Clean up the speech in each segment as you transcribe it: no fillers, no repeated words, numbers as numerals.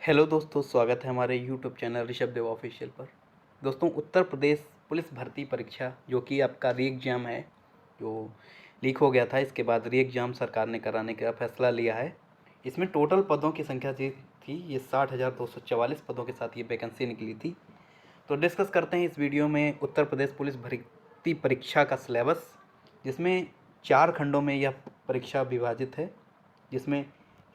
Hello दोस्तों, स्वागत है हमारे YouTube channel Rishabh Dev official पर। दोस्तों, उत्तर प्रदेश पुलिस भर्ती परीक्षा जो कि आपका री एग्ज़ाम है, जो लीक हो गया था, इसके बाद री एग्ज़ाम सरकार ने कराने का फैसला लिया है। इसमें टोटल पदों की संख्या थी ये 60,244 पदों के साथ ये वैकेंसी निकली थी। तो डिस्कस करते हैं इस वीडियो में उत्तर प्रदेश पुलिस भर्ती परीक्षा का सिलेबस, जिसमें 4 खंडों में यह परीक्षा विभाजित है। जिसमें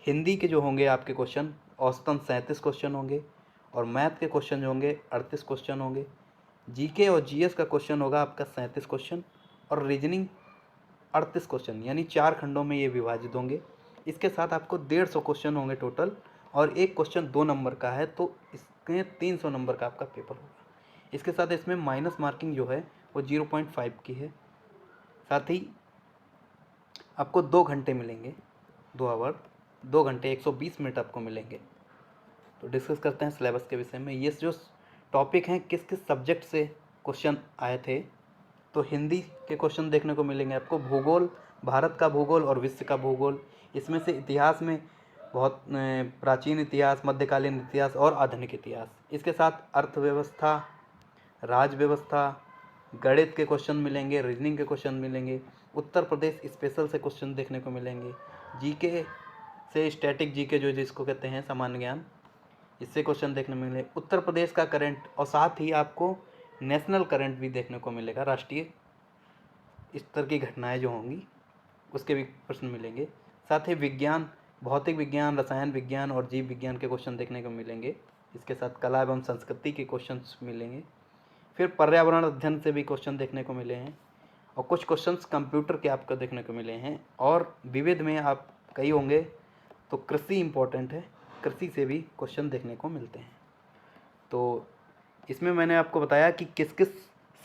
हिंदी के जो होंगे आपके क्वेश्चन औसतन 37 क्वेश्चन होंगे, और मैथ के क्वेश्चन जो होंगे 38 क्वेश्चन होंगे। जीके और जीएस का क्वेश्चन होगा आपका 37 क्वेश्चन, और रीजनिंग 38 क्वेश्चन, यानी 4 खंडों में ये विभाजित होंगे। इसके साथ आपको 150 क्वेश्चन होंगे टोटल, और एक क्वेश्चन 2 नंबर का है, तो इसमें 300 नंबर का आपका पेपर होगा। इसके साथ इसमें माइनस मार्किंग जो है वो 0.5 की है। साथ ही आपको 2 घंटे मिलेंगे, 2 घंटे 120 मिनट आपको मिलेंगे। तो डिस्कस करते हैं सिलेबस के विषय में। ये जो टॉपिक हैं किस किस सब्जेक्ट से क्वेश्चन आए थे, तो हिंदी के क्वेश्चन देखने को मिलेंगे आपको, भूगोल, भारत का भूगोल और विश्व का भूगोल। इसमें से इतिहास में बहुत प्राचीन इतिहास, मध्यकालीन इतिहास और आधुनिक इतिहास। इसके साथ अर्थव्यवस्था, राज व्यवस्था, गणित के क्वेश्चन मिलेंगे, रीजनिंग के क्वेश्चन मिलेंगे, उत्तर प्रदेश स्पेशल से क्वेश्चन देखने को मिलेंगे, जीके से स्टैटिक जीके जो जिसको कहते हैं सामान्य ज्ञान, इससे क्वेश्चन देखने को मिले, उत्तर प्रदेश का करंट, और साथ ही आपको नेशनल करंट भी देखने को मिलेगा, राष्ट्रीय स्तर की घटनाएं जो होंगी उसके भी प्रश्न मिलेंगे। साथ ही विज्ञान, भौतिक विज्ञान, रसायन विज्ञान और जीव विज्ञान के क्वेश्चन देखने को मिलेंगे। इसके साथ कला एवं संस्कृति के क्वेश्चन मिलेंगे। फिर पर्यावरण अध्ययन से भी क्वेश्चन देखने को मिले हैं, और कुछ क्वेश्चंस कंप्यूटर के आपको देखने को मिले हैं, और विविध में आप कई होंगे, तो कृषि इम्पोर्टेंट है, कृषि से भी क्वेश्चन देखने को मिलते हैं। तो इसमें मैंने आपको बताया कि किस किस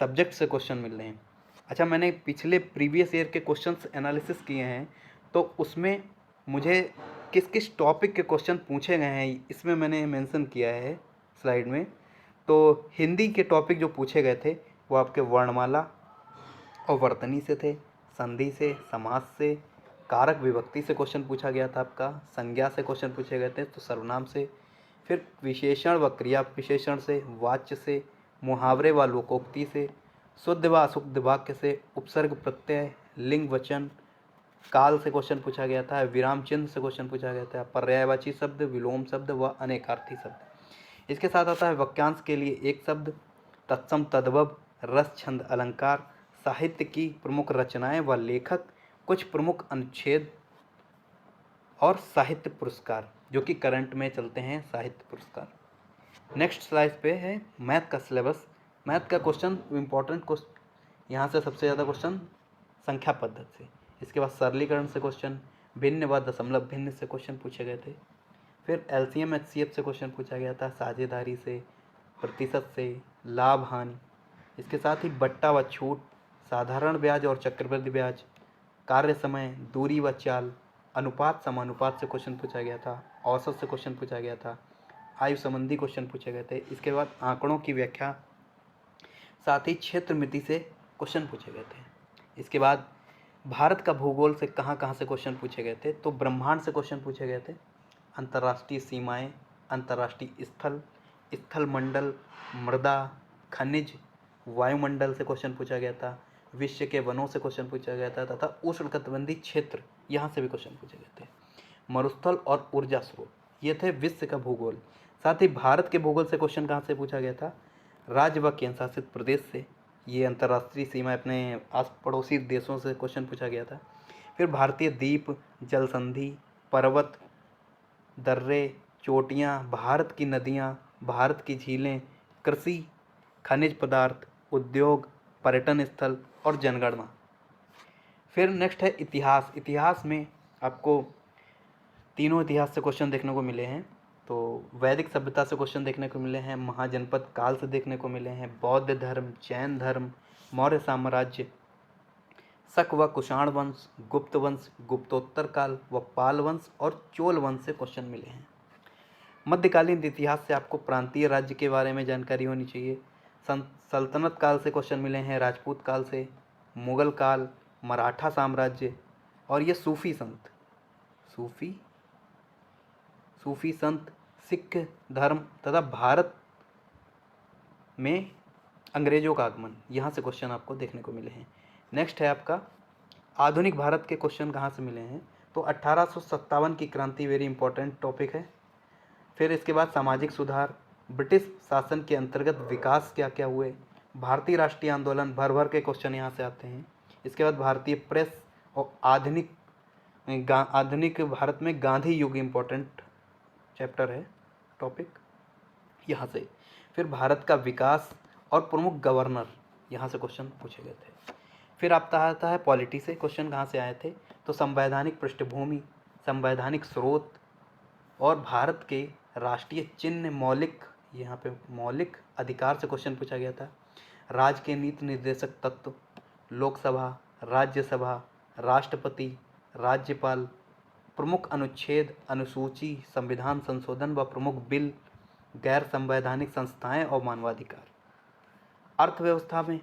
सब्जेक्ट से क्वेश्चन मिल रहे हैं। अच्छा, मैंने पिछले प्रीवियस ईयर के क्वेश्चंस एनालिसिस किए हैं, तो उसमें मुझे किस किस टॉपिक के क्वेश्चन पूछे गए हैं इसमें मैंने मेंशन किया है स्लाइड में। तो हिंदी के टॉपिक जो पूछे गए थे वो आपके वर्णमाला और वर्तनी से थे, संधि से, समास से, कारक विभक्ति से क्वेश्चन पूछा गया था आपका, संज्ञा से क्वेश्चन पूछे गए थे तो सर्वनाम से, फिर विशेषण व क्रिया विशेषण से, वाच्य से, मुहावरे व लोकोक्ति से, शुद्ध व अशुद्ध वाक्य से, उपसर्ग प्रत्यय, लिंग वचन, काल से क्वेश्चन पूछा गया था, विराम चिन्ह से क्वेश्चन पूछा गया था, पर्यायवाची शब्द, विलोम शब्द व अनेकार्थी शब्द। इसके साथ आता है वाक्यांश के लिए एक शब्द, तत्सम तद्भव, रस छंद अलंकार, साहित्य की प्रमुख रचनाएं व लेखक, कुछ प्रमुख अनुच्छेद, और साहित्य पुरस्कार जो कि करंट में चलते हैं, साहित्य पुरस्कार। नेक्स्ट स्लाइड पे है मैथ का सिलेबस। मैथ का क्वेश्चन इंपॉर्टेंट क्वेश्चन, यहाँ से सबसे ज़्यादा क्वेश्चन संख्या पद्धति से, इसके बाद सरलीकरण से क्वेश्चन, भिन्न व दशमलव भिन्न से क्वेश्चन पूछे गए थे, फिर एलसीएम एचसीएफ से क्वेश्चन पूछा गया था, साझेदारी से, प्रतिशत से, लाभ हानि। इसके साथ ही बट्टा व छूट, साधारण ब्याज और चक्रवृद्धि ब्याज, कार्य समय, दूरी व चाल, अनुपात समानुपात से क्वेश्चन पूछा गया था, औसत से क्वेश्चन पूछा गया था, आयु संबंधी क्वेश्चन पूछे गए थे। इसके बाद आंकड़ों की व्याख्या, साथ ही क्षेत्र मिति से क्वेश्चन पूछे गए थे। इसके बाद भारत का भूगोल से कहाँ कहाँ से क्वेश्चन पूछे गए थे, तो ब्रह्मांड से क्वेश्चन पूछे गए थे, अंतर्राष्ट्रीय सीमाएं, अंतर्राष्ट्रीय स्थल, स्थल मंडल, मृदा, खनिज, वायुमंडल से क्वेश्चन पूछा गया था, विश्व के वनों से क्वेश्चन पूछा गया था, तथा उष्णकटिबंधीय क्षेत्र यहाँ से भी क्वेश्चन पूछे गए थे, मरुस्थल और ऊर्जा स्रोत, ये थे विश्व का भूगोल। साथ ही भारत के भूगोल से क्वेश्चन कहाँ से पूछा गया था, राज्य व केंद्र शासित प्रदेश से, ये अंतर्राष्ट्रीय सीमा अपने आस पड़ोसी देशों से क्वेश्चन पूछा गया था। फिर भारतीय द्वीप, जल संधि, पर्वत, दर्रे, चोटियाँ, भारत की नदियाँ, भारत की झीलें, कृषि, खनिज पदार्थ, उद्योग, पर्यटन स्थल और जनगणना। फिर नेक्स्ट है इतिहास। इतिहास में आपको तीनों इतिहास से क्वेश्चन देखने को मिले हैं। तो वैदिक सभ्यता से क्वेश्चन देखने को मिले हैं, महाजनपद काल से देखने को मिले हैं, बौद्ध धर्म, जैन धर्म, मौर्य साम्राज्य, शक व कुषाण वंश, गुप्त वंश, गुप्तोत्तर काल व पाल वंश और चोल वंश से क्वेश्चन मिले हैं। मध्यकालीन इतिहास से आपको प्रांतीय राज्य के बारे में जानकारी होनी चाहिए। सल्तनत काल से क्वेश्चन मिले हैं, राजपूत काल से, मुगल काल, मराठा साम्राज्य, और ये सूफी संत, सूफी संत, सिख धर्म तथा भारत में अंग्रेजों का आगमन, यहाँ से क्वेश्चन आपको देखने को मिले हैं। नेक्स्ट है आपका आधुनिक भारत के क्वेश्चन कहाँ से मिले हैं, तो 1857 की क्रांति वेरी इंपॉर्टेंट टॉपिक है। फिर इसके बाद सामाजिक सुधार, ब्रिटिश शासन के अंतर्गत विकास क्या क्या हुए, भारतीय राष्ट्रीय आंदोलन, भर भर के क्वेश्चन यहाँ से आते हैं। इसके बाद भारतीय प्रेस और आधुनिक भारत में गांधी युग इंपॉर्टेंट चैप्टर है टॉपिक यहाँ से। फिर भारत का विकास और प्रमुख गवर्नर, यहाँ से क्वेश्चन पूछे गए थे। फिर आता है पॉलिटी से क्वेश्चन कहाँ से आए थे, तो संवैधानिक पृष्ठभूमि, संवैधानिक स्रोत और भारत के राष्ट्रीय चिन्ह, मौलिक, यहाँ पे मौलिक अधिकार से क्वेश्चन पूछा गया था। राज्य के नीति निर्देशक तत्व, लोकसभा, राज्यसभा, राष्ट्रपति, राज्यपाल, प्रमुख अनुच्छेद, अनुसूची, संविधान संशोधन व प्रमुख बिल, गैर संवैधानिक संस्थाएं और मानवाधिकार। अर्थव्यवस्था में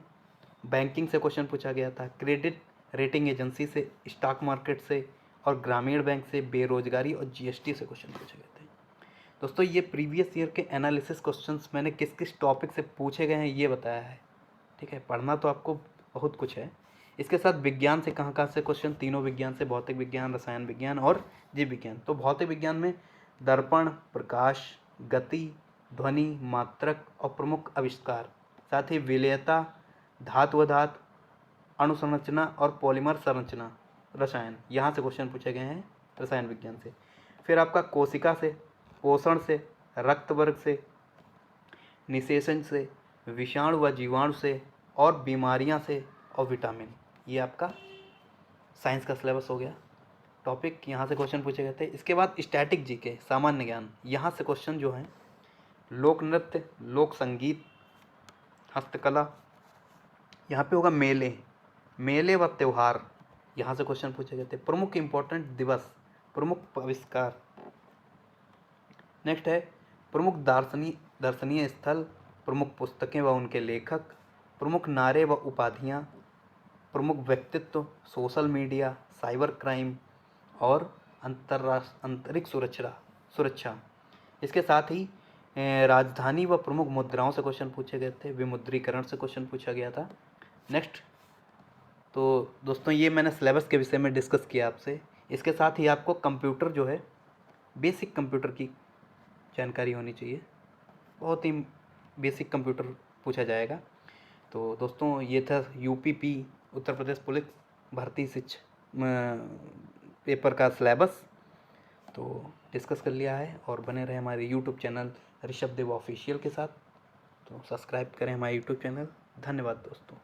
बैंकिंग से क्वेश्चन पूछा गया था, क्रेडिट रेटिंग एजेंसी से, स्टॉक मार्केट से और ग्रामीण बैंक से, बेरोजगारी और जीएसटी से क्वेश्चन पूछे गए थे। दोस्तों ये प्रीवियस ईयर के एनालिसिस क्वेश्चंस मैंने किस किस टॉपिक से पूछे गए हैं ये बताया है, ठीक है। पढ़ना तो आपको बहुत कुछ है। इसके साथ विज्ञान से कहाँ से क्वेश्चन, तीनों विज्ञान से, भौतिक विज्ञान, रसायन विज्ञान और जीव विज्ञान। तो भौतिक विज्ञान में दर्पण, प्रकाश, गति, ध्वनि, मात्रक और प्रमुख आविष्कार, साथ ही विलेयता, धातु धात, अणुसंरचना और पॉलीमर संरचना, रसायन, यहाँ से क्वेश्चन पूछे गए हैं रसायन विज्ञान से। फिर आपका कोशिका से, पोषण से, रक्त वर्ग से, निषेचन से, विषाणु व जीवाणु से और बीमारियां से और विटामिन, ये आपका साइंस का सिलेबस हो गया टॉपिक, यहाँ से क्वेश्चन पूछे गए थे। इसके बाद स्टैटिक जीके, सामान्य ज्ञान, यहाँ से क्वेश्चन जो हैं लोक नृत्य, लोक संगीत, हस्तकला, यहाँ पे होगा मेले व त्यौहार, यहाँ से क्वेश्चन पूछे गए थे। प्रमुख इंपॉर्टेंट दिवस, प्रमुख आविष्कार। नेक्स्ट है प्रमुख दर्शनीय स्थल, प्रमुख पुस्तकें व उनके लेखक, प्रमुख नारे व उपाधियाँ, प्रमुख व्यक्तित्व, सोशल मीडिया, साइबर क्राइम और अंतरिक्ष सुरक्षा। इसके साथ ही राजधानी व प्रमुख मुद्राओं से क्वेश्चन पूछे गए थे, विमुद्रीकरण से क्वेश्चन पूछा गया था। नेक्स्ट, तो दोस्तों ये मैंने सिलेबस के विषय में डिस्कस किया आपसे। इसके साथ ही आपको कंप्यूटर जो है, बेसिक कंप्यूटर की जानकारी होनी चाहिए, बहुत ही बेसिक कंप्यूटर पूछा जाएगा। तो दोस्तों ये था यूपीपी, उत्तर प्रदेश पुलिस भर्ती पेपर का सिलेबस, तो डिस्कस कर लिया है। और बने रहे हमारे YouTube channel Rishabh Dev official के साथ, तो सब्सक्राइब करें हमारे यूट्यूब चैनल। धन्यवाद दोस्तों।